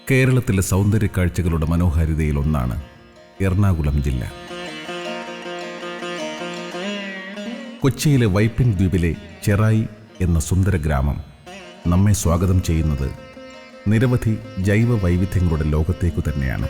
കേരളത്തിലെ സൗന്ദര്യ കാഴ്ചകളുടെ മനോഹാരിതയിൽ ഒന്നാണ് എറണാകുളം ജില്ല. കൊച്ചിയിലെ വൈപ്പിൻ ദ്വീപിലെ ചെറായി എന്ന സുന്ദര ഗ്രാമം നമ്മെ സ്വാഗതം ചെയ്യുന്നത് നിരവധി ജൈവ വൈവിധ്യങ്ങളുടെ ലോകത്തേക്കു തന്നെയാണ്.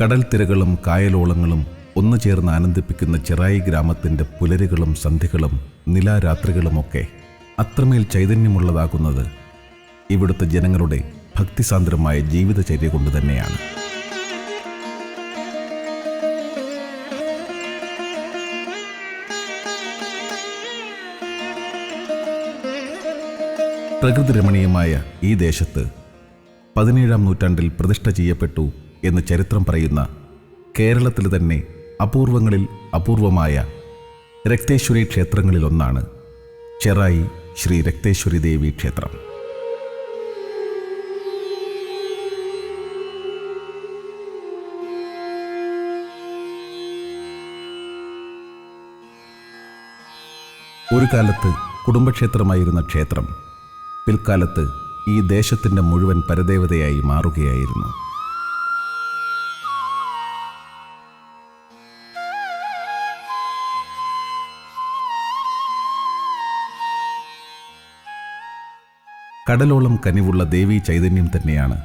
കടൽ തിരകളും കായലോളങ്ങളും ഒന്നു ചേർന്ന് ആനന്ദിപ്പിക്കുന്ന ചെറായി ഗ്രാമത്തിൻ്റെ പുലരുകളും സന്ധ്യകളും നിലാരാത്രികളുമൊക്കെ അത്രമേൽ ചൈതന്യമുള്ളതാകുന്നത് ഇവിടുത്തെ ജനങ്ങളുടെ ഭക്തിസാന്ദ്രമായ ജീവിതചര്യ കൊണ്ട് തന്നെയാണ്. പ്രകൃതിരമണീയമായ ഈ ദേശത്ത് 17-ാം നൂറ്റാണ്ടിൽ പ്രതിഷ്ഠ ചെയ്യപ്പെട്ടു എന്ന് ചരിത്രം പറയുന്ന കേരളത്തിൽ തന്നെ അപൂർവങ്ങളിൽ അപൂർവമായ രക്തേശ്വരി ക്ഷേത്രങ്ങളിലൊന്നാണ് ചെറായി ശ്രീ രക്തേശ്വരി ദേവി ക്ഷേത്രം. ഒരു കാലത്ത് കുടുംബക്ഷേത്രമായിരുന്ന ക്ഷേത്രം പിൽക്കാലത്ത് ഈ ദേശത്തിൻ്റെ മുഴുവൻ പരദേവതയായി മാറുകയായിരുന്നു. കടലോളം കനിവുള്ള ദേവീ ചൈതന്യം തന്നെയാണ്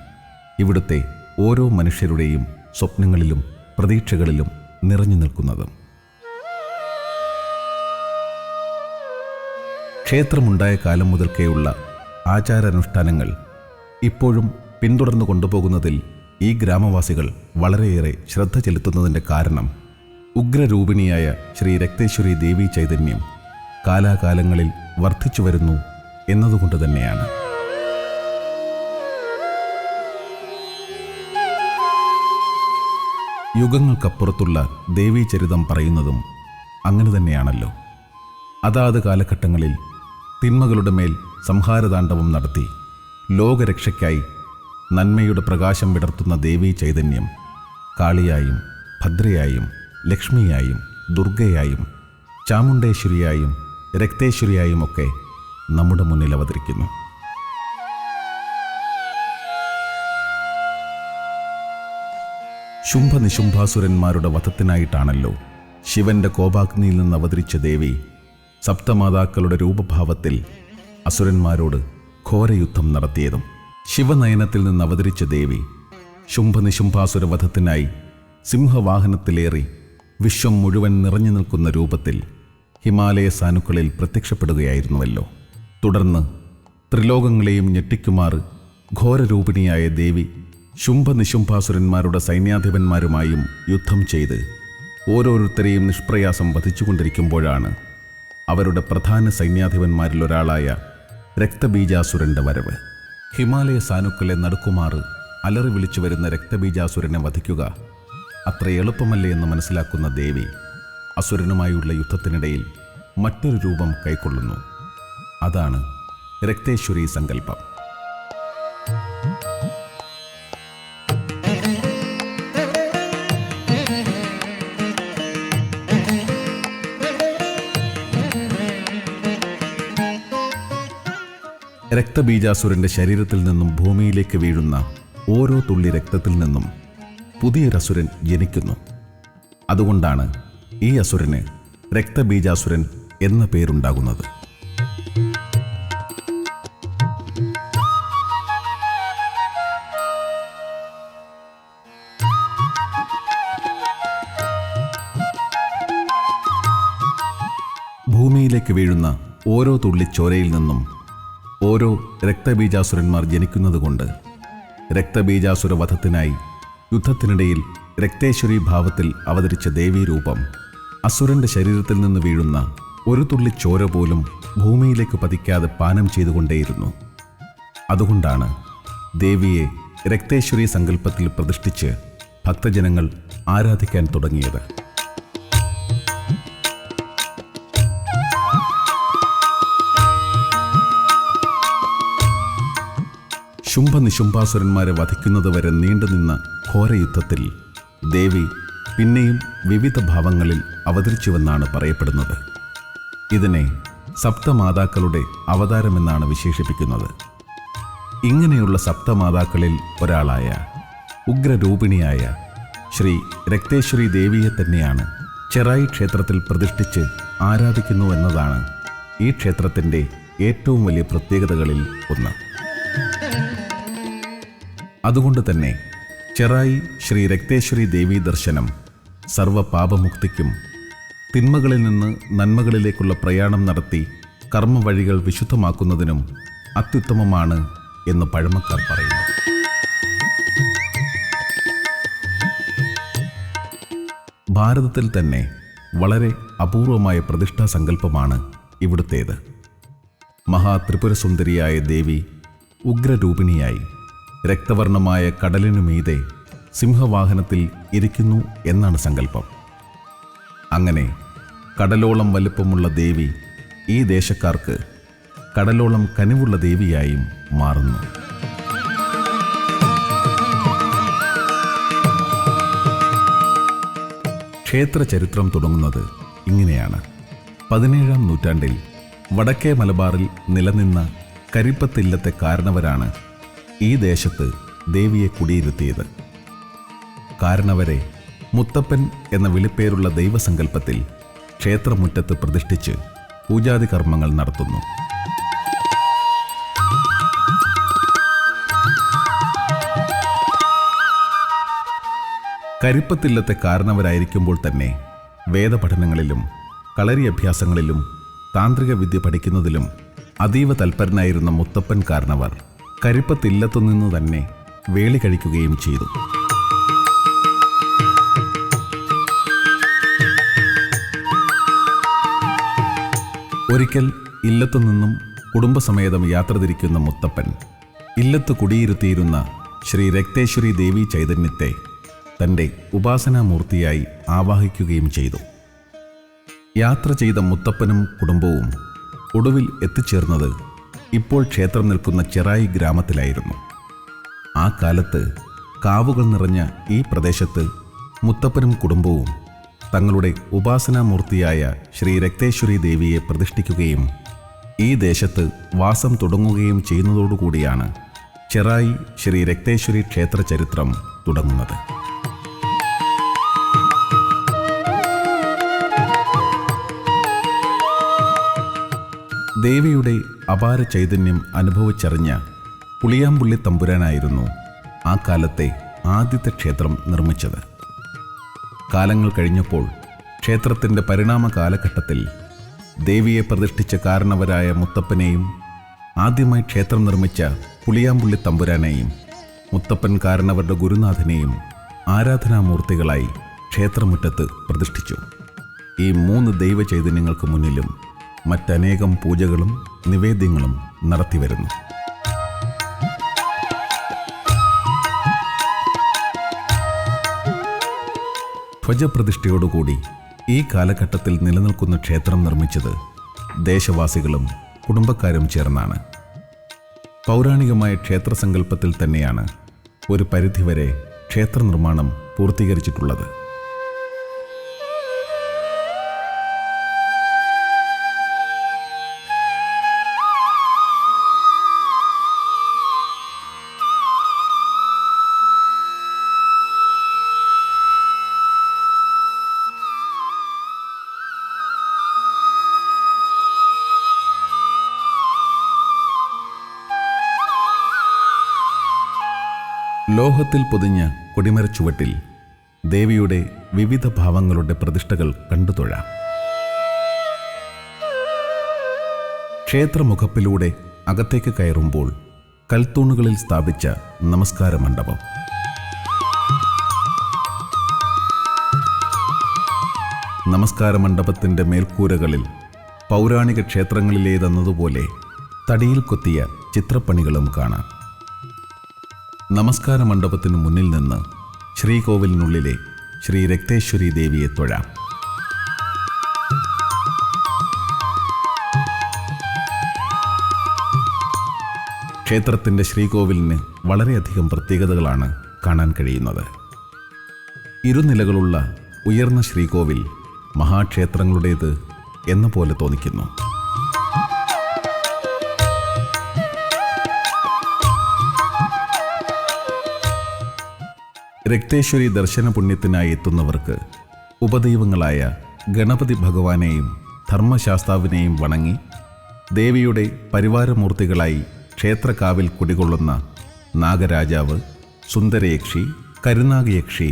ഇവിടുത്തെ ഓരോ മനുഷ്യരുടെയും സ്വപ്നങ്ങളിലും പ്രതീക്ഷകളിലും നിറഞ്ഞു നിൽക്കുന്നത്. ക്ഷേത്രമുണ്ടായ കാലം മുതൽക്കേയുള്ള ആചാരാനുഷ്ഠാനങ്ങൾ ഇപ്പോഴും പിന്തുടർന്നു കൊണ്ടുപോകുന്നതിൽ ഈ ഗ്രാമവാസികൾ വളരെയേറെ ശ്രദ്ധ ചെലുത്തുന്നതിൻ്റെ കാരണം ഉഗ്രരൂപിണിയായ ശ്രീ രക്തേശ്വരി ദേവീ ചൈതന്യം കാലാകാലങ്ങളിൽ വർദ്ധിച്ചു വരുന്നു എന്നതുകൊണ്ട് തന്നെയാണ്. യുഗങ്ങൾക്കപ്പുറത്തുള്ള ദേവീചരിതം പറയുന്നതും അങ്ങനെ തന്നെയാണല്ലോ. അതാത് കാലഘട്ടങ്ങളിൽ തിന്മകളുടെ മേൽ സംഹാരതാണ്ഡവം നടത്തി ലോകരക്ഷയ്ക്കായി നന്മയുടെ പ്രകാശം വിടർത്തുന്ന ദേവീ ചൈതന്യം കാളിയായും ഭദ്രയായും ലക്ഷ്മിയായും ദുർഗയായും ചാമുണ്ടേശ്വരിയായും രക്തേശ്വരിയായുമൊക്കെ നമ്മുടെ മുന്നിൽ അവതരിക്കുന്നു. ശുംഭനിശുംഭാസുരന്മാരുടെ വധത്തിനായിട്ടാണല്ലോ ശിവന്റെ കോപാഗ്നിയിൽ നിന്ന് അവതരിച്ച ദേവി സപ്തമാതാക്കളുടെ രൂപഭാവത്തിൽ അസുരന്മാരോട് ഘോരയുദ്ധം നടത്തിയതും. ശിവനയനത്തിൽ നിന്ന് അവതരിച്ച ദേവി ശുംഭനിശുംഭാസുര വധത്തിനായി സിംഹവാഹനത്തിലേറി വിശ്വം മുഴുവൻ നിറഞ്ഞു നിൽക്കുന്ന രൂപത്തിൽ ഹിമാലയ സാനുക്കളിൽ പ്രത്യക്ഷപ്പെടുകയായിരുന്നുവല്ലോ. തുടർന്ന് ത്രിലോകങ്ങളെയും ഞെട്ടിക്കുമാറ് ഘോരരൂപിണിയായ ദേവി ശുംഭനിശുംഭാസുരന്മാരുടെ സൈന്യാധിപന്മാരുമായും യുദ്ധം ചെയ്ത് ഓരോരുത്തരെയും നിഷ്പ്രയാസം വധിച്ചുകൊണ്ടിരിക്കുമ്പോഴാണ് അവരുടെ പ്രധാന സൈന്യാധിപന്മാരിലൊരാളായ രക്തബീജാസുരന്റെ വരവ്. ഹിമാലയ സാനുക്കളെ നടുക്കുമാറ് അലറി വിളിച്ചു വരുന്ന രക്തബീജാസുരനെ വധിക്കുക അത്ര എളുപ്പമല്ലേ എന്ന് മനസ്സിലാക്കുന്ന ദേവി അസുരനുമായുള്ള യുദ്ധത്തിനിടയിൽ മറ്റൊരു രൂപം കൈക്കൊള്ളുന്നു. അതാണ് രക്തേശ്വരി സങ്കല്പം. രക്തബീജാസുരന്റെ ശരീരത്തിൽ നിന്നും ഭൂമിയിലേക്ക് വീഴുന്ന ഓരോ തുള്ളി രക്തത്തിൽ നിന്നും പുതിയൊരസുരൻ ജനിക്കുന്നു. അതുകൊണ്ടാണ് ഈ അസുരന് രക്തബീജാസുരൻ എന്ന പേരുണ്ടാകുന്നത്. ഭൂമിയിലേക്ക് വീഴുന്ന ഓരോ തുള്ളി ചോരയിൽ നിന്നും ഓരോ രക്തബീജാസുരന്മാർ ജനിക്കുന്നതുകൊണ്ട് രക്തബീജാസുര വധത്തിനായി യുദ്ധത്തിനിടയിൽ രക്തേശ്വരി ഭാവത്തിൽ അവതരിച്ച ദേവീരൂപം അസുരന്റെ ശരീരത്തിൽ നിന്ന് വീഴുന്ന ഒരു തുള്ളി ചോര പോലും ഭൂമിയിലേക്ക് പതിക്കാതെ പാനം ചെയ്തുകൊണ്ടേയിരുന്നു. അതുകൊണ്ടാണ് ദേവിയെ രക്തേശ്വരി സങ്കല്പത്തിൽ പ്രതിഷ്ഠിച്ച് ഭക്തജനങ്ങൾ ആരാധിക്കാൻ തുടങ്ങിയത്. ശുംഭനിശുംഭാസുരന്മാരെ വധിക്കുന്നതുവരെ നീണ്ടുനിന്ന ഘോരയുദ്ധത്തിൽ ദേവി പിന്നെയും വിവിധ ഭാവങ്ങളിൽ അവതരിച്ചുവെന്നാണ് പറയപ്പെടുന്നത്. ഇതിനെ സപ്തമാതാക്കളുടെ അവതാരമെന്നാണ് വിശേഷിപ്പിക്കുന്നത്. ഇങ്ങനെയുള്ള സപ്തമാതാക്കളിൽ ഒരാളായ ഉഗ്രരൂപിണിയായ ശ്രീ രക്തേശ്വരി ദേവിയെ തന്നെയാണ് ചെറായി ക്ഷേത്രത്തിൽ പ്രതിഷ്ഠിച്ച് ആരാധിക്കുന്നുവെന്നതാണ് ഈ ക്ഷേത്രത്തിൻ്റെ ഏറ്റവും വലിയ പ്രത്യേകതകളിൽ ഒന്ന്. അതുകൊണ്ട് തന്നെ ചെറായി ശ്രീ രക്തേശ്വരി ദേവീ ദർശനം സർവപാപമുക്തിക്കും തിന്മകളിൽ നിന്ന് നന്മകളിലേക്കുള്ള പ്രയാണം നടത്തി കർമ്മവഴികൾ വിശുദ്ധമാക്കുന്നതിനും അത്യുത്തമമാണ് എന്ന് പഴമക്കാർ പറയുന്നു. ഭാരതത്തിൽ തന്നെ വളരെ അപൂർവമായ പ്രതിഷ്ഠാ സങ്കല്പമാണ് ഇവിടുത്തേത്. മഹാത്രിപുരസുന്ദരിയായ ദേവി ഉഗ്രരൂപിണിയായി രക്തവർണമായ കടലിനുമീതെ സിംഹവാഹനത്തിൽ ഇരിക്കുന്നു എന്നാണ് സങ്കല്പം. അങ്ങനെ കടലോളം വലുപ്പമുള്ള ദേവി ഈ ദേശക്കാർക്ക് കടലോളം കനിവുള്ള ദേവിയായും മാറുന്നു. ക്ഷേത്ര ചരിത്രം തുടങ്ങുന്നത് ഇങ്ങനെയാണ്. 17-ാം നൂറ്റാണ്ടിൽ വടക്കേ മലബാറിൽ നിലനിന്ന കരിപ്പത്തില്ലത്തെ കാരണവരാണ് ഈ ദേശത്ത് ദേവിയെ കുടിയിരുത്തിയത്. കാരണവരെ മുത്തപ്പൻ എന്ന വിളിപ്പേരുള്ള ദൈവസങ്കല്പത്തിൽ ക്ഷേത്രമുറ്റത്ത് പ്രതിഷ്ഠിച്ച് പൂജാതി കർമ്മങ്ങൾ നടത്തുന്നു. കരിപ്പത്തില്ലത്തെ കാരണവരായിരിക്കുമ്പോൾ തന്നെ വേദപഠനങ്ങളിലും കളരി അഭ്യാസങ്ങളിലും താന്ത്രിക വിദ്യ പഠിക്കുന്നതിലും അതീവ തൽപരനായിരുന്ന മുത്തപ്പൻ കാരണവർ കരിപ്പത്തില്ലത്തുനിന്നു തന്നെ വേളി കഴിക്കുകയും ചെയ്തു. ഒരിക്കൽ ഇല്ലത്തുനിന്നും കുടുംബസമേതം യാത്ര തിരിക്കുന്ന മുത്തപ്പൻ ഇല്ലത്ത് കുടിയിരുത്തിയിരുന്ന ശ്രീ രക്തേശ്വരി ദേവി ചൈതന്യത്തെ തൻ്റെ ഉപാസനാമൂർത്തിയായി ആവാഹിക്കുകയും ചെയ്തു. യാത്ര ചെയ്ത മുത്തപ്പനും കുടുംബവും ഒടുവിൽ എത്തിച്ചേർന്നത് ഇപ്പോൾ ക്ഷേത്രം നിൽക്കുന്ന ചെറായി ഗ്രാമത്തിലായിരുന്നു. ആ കാലത്ത് കാവുകൾ നിറഞ്ഞ ഈ പ്രദേശത്ത് മുത്തപ്പനും കുടുംബവും തങ്ങളുടെ ഉപാസനാമൂർത്തിയായ ശ്രീ രക്തേശ്വരി ദേവിയെ പ്രതിഷ്ഠിക്കുകയും ഈ ദേശത്ത് വാസം തുടങ്ങുകയും ചെയ്യുന്നതോടുകൂടിയാണ് ചെറായി ശ്രീ രക്തേശ്വരി ക്ഷേത്ര ചരിത്രം തുടങ്ങുന്നത്. ദേവിയുടെ അപാര ചൈതന്യം അനുഭവിച്ചറിഞ്ഞ പുളിയാമ്പുള്ളി തമ്പുരാനായിരുന്നു ആ കാലത്തെ ആദ്യത്തെ ക്ഷേത്രം നിർമ്മിച്ചത്. കാലങ്ങൾ കഴിഞ്ഞപ്പോൾ ക്ഷേത്രത്തിൻ്റെ പരിണാമ കാലഘട്ടത്തിൽ ദേവിയെ പ്രതിഷ്ഠിച്ച കാരണവരായ മുത്തപ്പനെയും ആദ്യമായി ക്ഷേത്രം നിർമ്മിച്ച പുളിയാമ്പുള്ളി തമ്പുരാനെയും മുത്തപ്പൻ കാരണവരുടെ ഗുരുനാഥനെയും ആരാധനാമൂർത്തികളായി ക്ഷേത്രമുറ്റത്ത് പ്രതിഷ്ഠിച്ചു. ഈ 3 ദൈവചൈതന്യങ്ങൾക്ക് മുന്നിലും മറ്റനേകം പൂജകളും നിവേദ്യങ്ങളും നടത്തിവരുന്നു. ധ്വജപ്രതിഷ്ഠയോടുകൂടി ഈ കാലഘട്ടത്തിൽ നിലനിൽക്കുന്ന ക്ഷേത്രം നിർമ്മിച്ചത് ദേശവാസികളും കുടുംബക്കാരും ചേർന്നാണ്. പൗരാണികമായ ക്ഷേത്രസങ്കല്പത്തിൽ തന്നെയാണ് ഒരു പരിധിവരെ ക്ഷേത്ര നിർമ്മാണം പൂർത്തീകരിച്ചിട്ടുള്ളത്. ലോഹത്തിൽ പൊതിഞ്ഞ കൊടിമരച്ചുവട്ടിൽ ദേവിയുടെ വിവിധ ഭാവങ്ങളുടെ പ്രതിഷ്ഠകൾ കണ്ടുതൊഴാം. ക്ഷേത്രമുഖപ്പിലൂടെ അകത്തേക്ക് കയറുമ്പോൾ കൽത്തൂണുകളിൽ സ്ഥാപിച്ച നമസ്കാര മണ്ഡപം, നമസ്കാര മണ്ഡപത്തിൻ്റെ മേൽക്കൂരകളിൽ പൗരാണിക ക്ഷേത്രങ്ങളിലേതെന്നതുപോലെ തടിയിൽ കൊത്തിയ ചിത്രപ്പണികളും കാണാം. നമസ്കാര മണ്ഡപത്തിനു മുന്നിൽ നിന്ന് ശ്രീകോവിലിനുള്ളിലെ ശ്രീ രക്തേശ്വരി ദേവിയെ തൊഴാം. ക്ഷേത്രത്തിൻ്റെ ശ്രീകോവിലിന് വളരെയധികം പ്രത്യേകതകളാണ് കാണാൻ കഴിയുന്നത്. ഇരുനിലകളുള്ള ഉയർന്ന ശ്രീകോവിൽ മഹാക്ഷേത്രങ്ങളുടേത് എന്ന പോലെ തോന്നിക്കുന്നു. രക്തേശ്വരി ദർശന പുണ്യത്തിനായി എത്തുന്നവർക്ക് ഉപദൈവങ്ങളായ ഗണപതി ഭഗവാനെയും ധർമ്മശാസ്താവിനെയും വണങ്ങി ദേവിയുടെ പരിവാരമൂർത്തികളായി ക്ഷേത്രകാവിൽ കുടികൊള്ളുന്ന നാഗരാജാവ്, സുന്ദരയക്ഷി, കരുനാഗയക്ഷി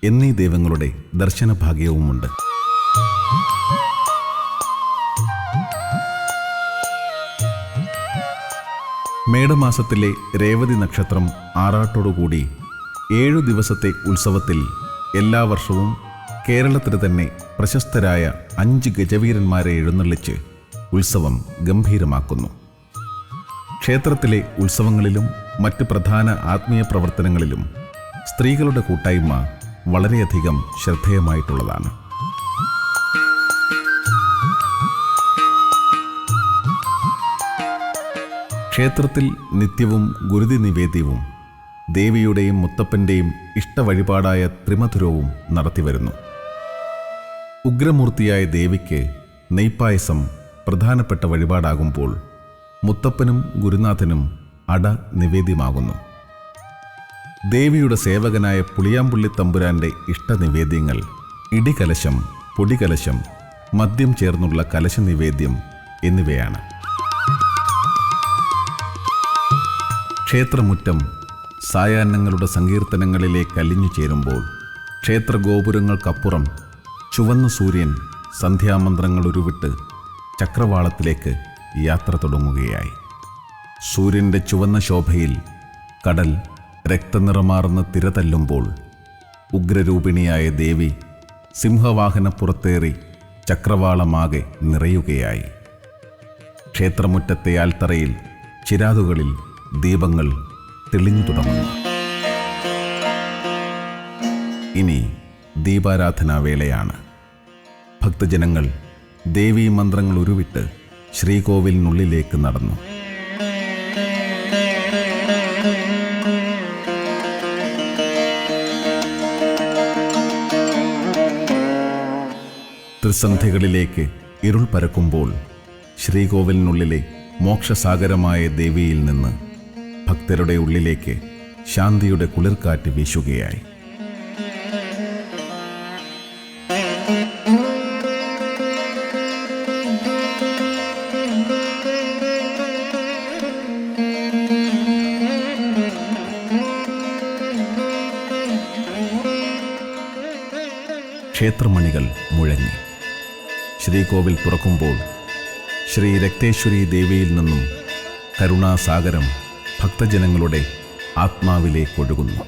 എന്നീ ദൈവങ്ങളുടെ ദർശനഭാഗ്യവുമുണ്ട്. മേടമാസത്തിലെ രേവതി നക്ഷത്രം ആറാട്ടോടുകൂടി 7 ദിവസത്തെ ഉത്സവത്തിൽ എല്ലാ വർഷവും കേരളത്തിൽ തന്നെ പ്രശസ്തരായ 5 ഗജവീരന്മാരെ എഴുന്നള്ളിച്ച് ഉത്സവം ഗംഭീരമാക്കുന്നു. ക്ഷേത്രത്തിലെ ഉത്സവങ്ങളിലും മറ്റ് പ്രധാന ആത്മീയ പ്രവർത്തനങ്ങളിലും സ്ത്രീകളുടെ കൂട്ടായ്മ വളരെയധികം ശ്രദ്ധേയമായിട്ടുള്ളതാണ്. ക്ഷേത്രത്തിൽ നിത്യവും ഗുരുതി നിവേദ്യവും ദേവിയുടെയും മുത്തപ്പൻ്റെയും ഇഷ്ടവഴിപാടായ ത്രിമധുരവും നടത്തിവരുന്നു. ഉഗ്രമൂർത്തിയായ ദേവിക്ക് നെയ്പായസം പ്രധാനപ്പെട്ട വഴിപാടാകുമ്പോൾ മുത്തപ്പനും ഗുരുനാഥനും അട നിവേദ്യമാകുന്നു. ദേവിയുടെ സേവകനായ പുളിയാമ്പുള്ളി തമ്പുരാന്റെ ഇഷ്ടനിവേദ്യങ്ങൾ ഇടികലശം, പൊടികലശം, മദ്യം ചേർന്നുള്ള കലശ നിവേദ്യം എന്നിവയാണ്. ക്ഷേത്രമുറ്റം സായാഹ്നങ്ങളുടെ സങ്കീർത്തനങ്ങളിലേക്ക് അലിഞ്ഞു ചേരുമ്പോൾ ക്ഷേത്രഗോപുരങ്ങൾക്കപ്പുറം ചുവന്ന സൂര്യൻ സന്ധ്യാമന്ത്രങ്ങൾ ഉരുവിട്ട് ചക്രവാളത്തിലേക്ക് യാത്ര തുടങ്ങുകയായി. സൂര്യൻ്റെ ചുവന്ന ശോഭയിൽ കടൽ രക്തനിറമാർന്ന തിരതല്ലുമ്പോൾ ഉഗ്രരൂപിണിയായ ദേവി സിംഹവാഹനപ്പുറത്തേറി ചക്രവാളമാകെ നിറയുകയായി. ക്ഷേത്രമുറ്റത്തെ ആൽത്തറയിൽ ചിരാതുകളിൽ ദീപങ്ങൾ തെളിഞ്ഞു തുടങ്ങുന്നു. ഇനി ദീപാരാധനാവേളയാണ്. ഭക്തജനങ്ങൾ ദേവീ മന്ത്രങ്ങൾ ഉരുവിട്ട് ശ്രീകോവിലിനുള്ളിലേക്ക് നടന്നു. ത്രിസന്ധികളിലേക്ക് ഇരുൾ പരക്കുമ്പോൾ ശ്രീകോവിലിനുള്ളിലെ മോക്ഷസാഗരമായ ദേവിയിൽ നിന്ന് ഭക്തരുടെ ഉള്ളിലേക്ക് ശാന്തിയുടെ കുളിർക്കാറ്റ് വീശുകയായി. ക്ഷേത്രമണികൾ മുഴങ്ങി. ശ്രീകോവിൽ തുറക്കുമ്പോൾ ശ്രീ രക്തേശ്വരി ദേവിയിൽ നിന്നും കരുണാസാഗരം ഭക്തജനങ്ങളുടെ ആത്മാവിലേക്കൊഴുകുന്നു.